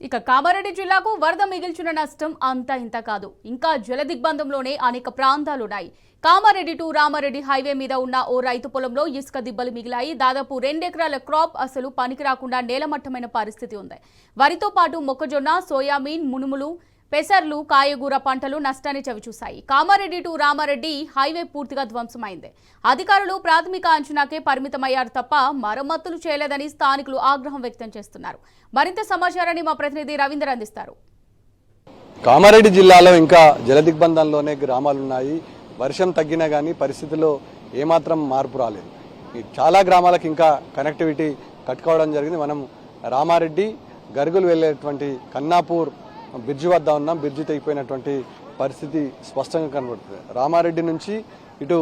ఇక కామారెడ్డి జిల్లాకు వరద మిగిల్చిన నష్టం అంతా ఇంత కాదు. ఇంకా జలదిగ్బంధంలోనే అనేక ప్రాంతాలున్నాయి. కామారెడ్డి టు రామారెడ్డి హైవే మీద ఉన్న ఓ రైతు పొలంలో ఇసుక దిబ్బలు మిగిలాయి. దాదాపు 2 ఎకరాల క్రాప్ అసలు పనికి రాకుండా నేలమట్టమైన పరిస్థితి ఉంది. వరితో పాటు మొక్కజొన్న, సోయాబీన్, మునుములు, పెసర్లు, కాయగూర పంటలు నష్టాన్ని చవిచూశాయి. కామారెడ్డి టు రామారెడ్డి హైవే పూర్తిగా ధ్వంసమైంది. అధికారులు ప్రాథమిక అంచనాకే పరిమితమయ్యారు తప్ప మరమ్మతులు చేయలేదని స్థానికులు ఆగ్రహం వ్యక్తం చేస్తున్నారు. మరింత సమాచారాన్ని మా ప్రతినిధి రవీందర్ అందిస్తారు. కామారెడ్డి జిల్లాలో ఇంకా జలదిగ్బంధంలోనే గ్రామాలున్నాయి. వర్షం తగ్గినా కానీ పరిస్థితుల్లో ఏమాత్రం మార్పు రాలేదు. చాలా గ్రామాలకు ఇంకా కనెక్టివిటీ కట్టుకోవడం జరిగింది. మనం రామారెడ్డి గరుగులు వెళ్ళేటువంటి కన్నాపూర్ బ్రిడ్జి వద్ద ఉన్నాం. బ్రిడ్జి తెగిపోయినటువంటి పరిస్థితి స్పష్టంగా కనబడుతుంది. రామారెడ్డి నుంచి ఇటు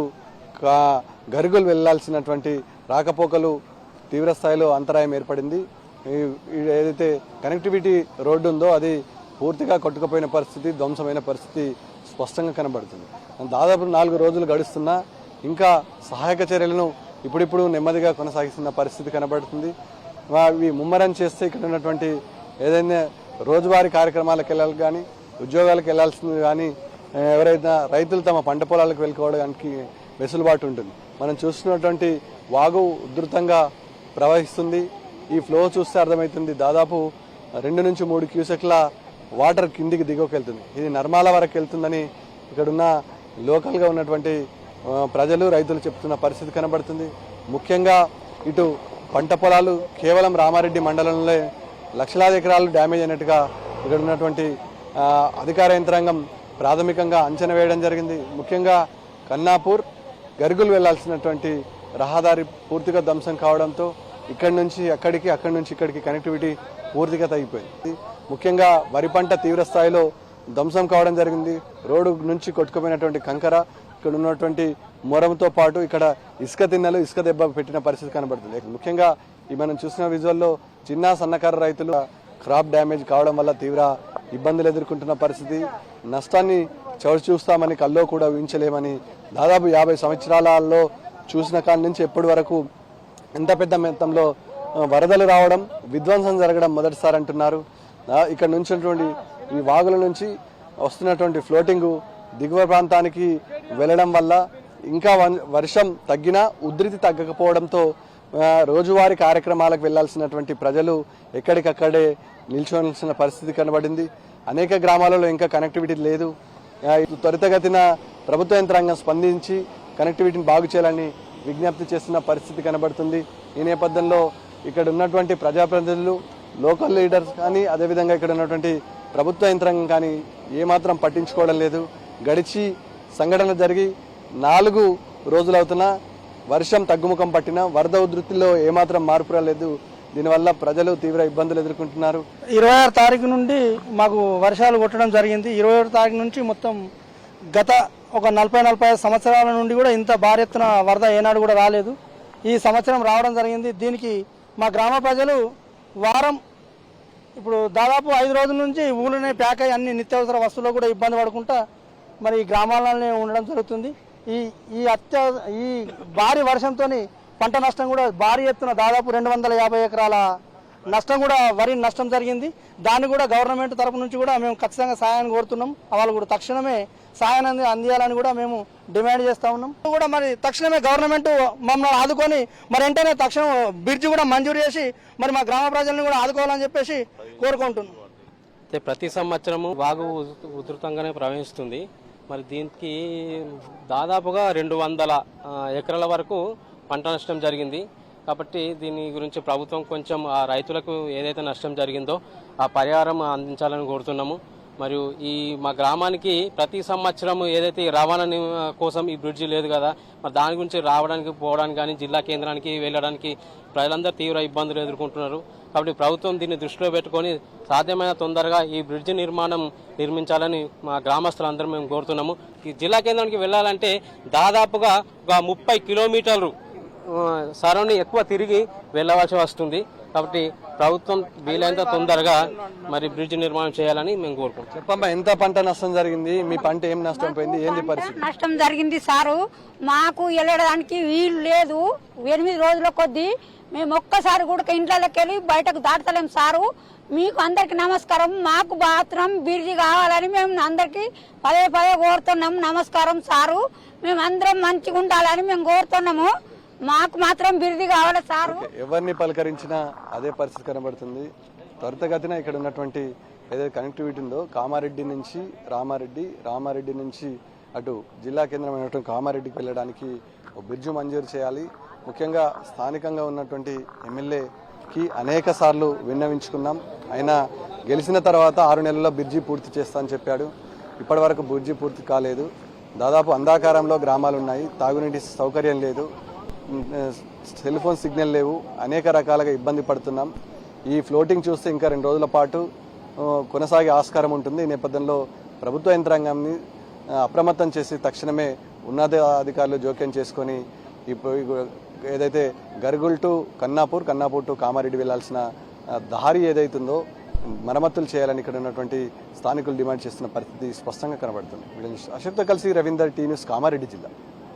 గరుగులు వెళ్లాల్సినటువంటి రాకపోకలు తీవ్రస్థాయిలో అంతరాయం ఏర్పడింది. ఏదైతే కనెక్టివిటీ రోడ్డు ఉందో అది పూర్తిగా కొట్టుకుపోయిన పరిస్థితి, ధ్వంసమైన పరిస్థితి స్పష్టంగా కనబడుతుంది. దాదాపు 4 రోజులు గడుస్తున్నా ఇంకా సహాయక చర్యలను ఇప్పుడిప్పుడు నెమ్మదిగా కొనసాగిస్తున్న పరిస్థితి కనబడుతుంది. అవి ముమ్మరం చేస్తే ఇక్కడ ఉన్నటువంటి ఏదైనా రోజువారీ కార్యక్రమాలకు వెళ్ళాలి కానీ, ఉద్యోగాలకు వెళ్లాల్సింది కానీ, ఎవరైనా రైతులు తమ పంట పొలాలకు వెళ్ళుకోవడానికి వెసులుబాటు ఉంటుంది. మనం చూస్తున్నటువంటి వాగు ఉధృతంగా ప్రవహిస్తుంది. ఈ ఫ్లో చూస్తే అర్థమవుతుంది. దాదాపు 2 నుంచి 3 క్యూసెక్ల వాటర్ కిందికి దిగువకెళ్తుంది. ఇది నర్మాల వరకు వెళ్తుందని ఇక్కడున్న లోకల్గా ఉన్నటువంటి ప్రజలు, రైతులు చెప్తున్న పరిస్థితి కనబడుతుంది. ముఖ్యంగా ఇటు పంట పొలాలు కేవలం రామారెడ్డి మండలంలో లక్షలాది ఎకరాలు డ్యామేజ్ అయినట్టుగా ఇక్కడ ఉన్నటువంటి అధికార యంత్రాంగం ప్రాథమికంగా అంచనా వేయడం జరిగింది. ముఖ్యంగా కన్నాపూర్ గరుగులు వెళ్లాల్సినటువంటి రహదారి పూర్తిగా ధ్వంసం కావడంతో ఇక్కడి నుంచి అక్కడికి, అక్కడి నుంచి ఇక్కడికి కనెక్టివిటీ పూర్తిగా తగ్గిపోయింది. ముఖ్యంగా వరి పంట తీవ్ర స్థాయిలో ధ్వంసం కావడం జరిగింది. రోడ్డు నుంచి కొట్టుకుపోయినటువంటి కంకర, ఇక్కడ ఉన్నటువంటి మొరంతో పాటు ఇక్కడ ఇసుక తిన్నెలు, ఇసుక దెబ్బ పెట్టిన పరిస్థితి కనబడుతుంది. ముఖ్యంగా మనం చూసిన విజువల్లో చిన్న సన్నకారు రైతులు క్రాప్ డ్యామేజ్ కావడం వల్ల తీవ్ర ఇబ్బందులు ఎదుర్కొంటున్న పరిస్థితి. నష్టాన్ని చవి చూస్తామని కల్లో కూడా ఊహించలేమని, దాదాపు 50 సంవత్సరాలలో చూసిన కాడి నుంచి ఎప్పటి వరకు ఎంత పెద్ద మొత్తంలో వరదలు రావడం, విధ్వంసం జరగడం మొదటిసారి అంటున్నారు. ఇక్కడ నుంచి ఈ వాగుల నుంచి వస్తున్నటువంటి ఫ్లోటింగ్ దిగువ ప్రాంతానికి వెళ్ళడం వల్ల ఇంకా వర్షం తగ్గినా ఉధృతి తగ్గకపోవడంతో రోజువారీ కార్యక్రమాలకు వెళ్లాల్సినటువంటి ప్రజలు ఎక్కడికక్కడే నిల్చోవలసిన పరిస్థితి కనబడింది. అనేక గ్రామాలలో ఇంకా కనెక్టివిటీ లేదు. త్వరితగతిన ప్రభుత్వ యంత్రాంగం స్పందించి కనెక్టివిటీని బాగు చేయాలని విజ్ఞప్తి చేస్తున్న పరిస్థితి కనబడుతుంది. ఈ నేపథ్యంలో ఇక్కడ ఉన్నటువంటి ప్రజాప్రతినిధులు, లోకల్ లీడర్స్ కానీ, అదేవిధంగా ఇక్కడ ఉన్నటువంటి ప్రభుత్వ యంత్రాంగం కానీ ఏమాత్రం పట్టించుకోవడం లేదు. గడిచి సంఘటన జరిగి 4 రోజులవుతున్నా వర్షం తగ్గుముఖం పట్టినా వరద ఉధృతిలో ఏమాత్రం మార్పు రాలేదు. దీనివల్ల ప్రజలు తీవ్ర ఇబ్బందులు ఎదుర్కొంటున్నారు. 26 తారీఖు నుండి మాకు వర్షాలు కొట్టడం జరిగింది. 27 తారీఖు నుంచి మొత్తం గత ఒక 40-45 సంవత్సరాల నుండి కూడా ఇంత భారీ ఎత్తున వరద ఏనాడు కూడా రాలేదు. ఈ సంవత్సరం రావడం జరిగింది. దీనికి మా గ్రామ ప్రజలు ఇప్పుడు దాదాపు 5 రోజుల నుంచి ఊళ్ళోనే ప్యాక్ అయ్యి అన్ని నిత్యావసర వస్తువులు కూడా ఇబ్బంది పడుకుంటా మరి గ్రామాలలోనే ఉండడం జరుగుతుంది. ఈ భారీ వర్షంతో పంట నష్టం కూడా భారీ ఎత్తున దాదాపు 250 ఎకరాల నష్టం కూడా వరి నష్టం జరిగింది. దాన్ని కూడా గవర్నమెంట్ తరపు నుంచి కూడా మేము ఖచ్చితంగా సహాయాన్ని కోరుతున్నాం. వాళ్ళు కూడా తక్షణమే సహాయాన్ని అందియాలని కూడా మేము డిమాండ్ చేస్తూ ఉన్నాం. కూడా మరి తక్షణమే గవర్నమెంట్ మమ్మల్ని ఆదుకొని మరి వెంటనే తక్షణం బ్రిడ్జ్ కూడా మంజూరు చేసి మరి మా గ్రామ ప్రజల్ని కూడా ఆదుకోవాలని చెప్పేసి కోరుకుంటున్నాం. ప్రతి సంవత్సరము వాగు ఉధృతంగానే ప్రవహిస్తుంది. మరి దీనికి దాదాపుగా 200 ఎకరాల వరకు పంట నష్టం జరిగింది. కాబట్టి దీని గురించి ప్రభుత్వం కొంచెం ఆ రైతులకు ఏదైతే నష్టం జరిగిందో ఆ పరిహారం అందించాలని కోరుతున్నాము. మరియు మా గ్రామానికి ప్రతి సంవత్సరం ఏదైతే రవాణా కోసం ఈ బ్రిడ్జి లేదు కదా, మరి దాని గురించి రావడానికి, పోవడానికి కానీ, జిల్లా కేంద్రానికి వెళ్ళడానికి ప్రజలందరూ తీవ్ర ఇబ్బందులు ఎదుర్కొంటున్నారు. కాబట్టి ప్రభుత్వం దీన్ని దృష్టిలో పెట్టుకొని సాధ్యమైన తొందరగా ఈ బ్రిడ్జి నిర్మించాలని మా గ్రామస్తులందరూ మేము కోరుతున్నాము. ఈ జిల్లా కేంద్రానికి వెళ్ళాలంటే దాదాపుగా ఒక 30 కిలోమీటర్లు సరౌండింగ్ ఎక్కువ తిరిగి వెళ్ళవలసి వస్తుంది. కాబట్టి ప్రభుత్వం వీలైనంత తొందరగా మరి బ్రిడ్జ్ నిర్మాణం చేయాలని మేము కోరుకుంటున్నాం. చెప్పమ్మా, ఎంత పంట నష్టం జరిగింది? మీ పంట ఏం నష్టం పోయింది? ఏంది పరిస్థితి? నష్టం జరిగింది సారు. మాకు వెళ్ళడానికి వీలు లేదు. 8 రోజుల కొద్దీ మేము ఒక్కసారి కూడా ఇంట్లోకి వెళ్ళి బయటకు దాటలేం సారు. మీకు అందరికి నమస్కారం. మాకు బాత్రూమ్ బిర్జి కావాలని మేము అందరికి పదే కోరుతున్నాం. నమస్కారం సారు, మేము అందరం మంచిగా ఉండాలని మేము కోరుతున్నాము. మాకు మాత్రం బిర్జి కావాలి సారు. ఎవరిని పలకరించినా అదే పరిస్థితి కనబడుతుంది. త్వరితగతిన ఇక్కడ ఉన్నటువంటి ఏదైతే కనెక్టివిటీ ఉందో కామారెడ్డి నుంచి రామారెడ్డి నుంచి అటు జిల్లా కేంద్రమైనటువంటి కామారెడ్డికి వెళ్ళడానికి ఒక బ్రిడ్జ్ మంజూరు చేయాలి. ముఖ్యంగా స్థానికంగా ఉన్నటువంటి ఎమ్మెల్యేకి అనేక సార్లు విన్నవించుకున్నాం. ఆయన గెలిచిన తర్వాత 6 నెలల్లో బ్రిడ్జి పూర్తి చేస్తా అని చెప్పాడు. ఇప్పటి వరకు బ్రిడ్జి పూర్తి కాలేదు. దాదాపు అంధాకారంలో గ్రామాలు ఉన్నాయి. తాగునీటి సౌకర్యం లేదు, సెల్ ఫోన్ సిగ్నల్ లేవు, అనేక రకాలుగా ఇబ్బంది పడుతున్నాం. ఈ ఫ్లోటింగ్ చూస్తే ఇంకా 2 రోజుల పాటు కొనసాగే ఆస్కారం ఉంటుంది. ఈ నేపథ్యంలో ప్రభుత్వ యంత్రాంగాన్ని అప్రమత్తం చేసి తక్షణమే ఉన్నతాధికారులు జోక్యం చేసుకొని ఇప్పుడు ఏదైతే గర్గుల్ టు కన్నాపూర్ టు కామారెడ్డి వెళ్లాల్సిన దారి ఏదైతుందో మరమ్మతులు చేయాలని ఇక్కడ ఉన్నటువంటి స్థానికులు డిమాండ్ చేస్తున్న పరిస్థితి స్పష్టంగా కనబడుతుంది. అశోక్తో కలిసి రవీందర్, టీ న్యూస్, కామారెడ్డి జిల్లా.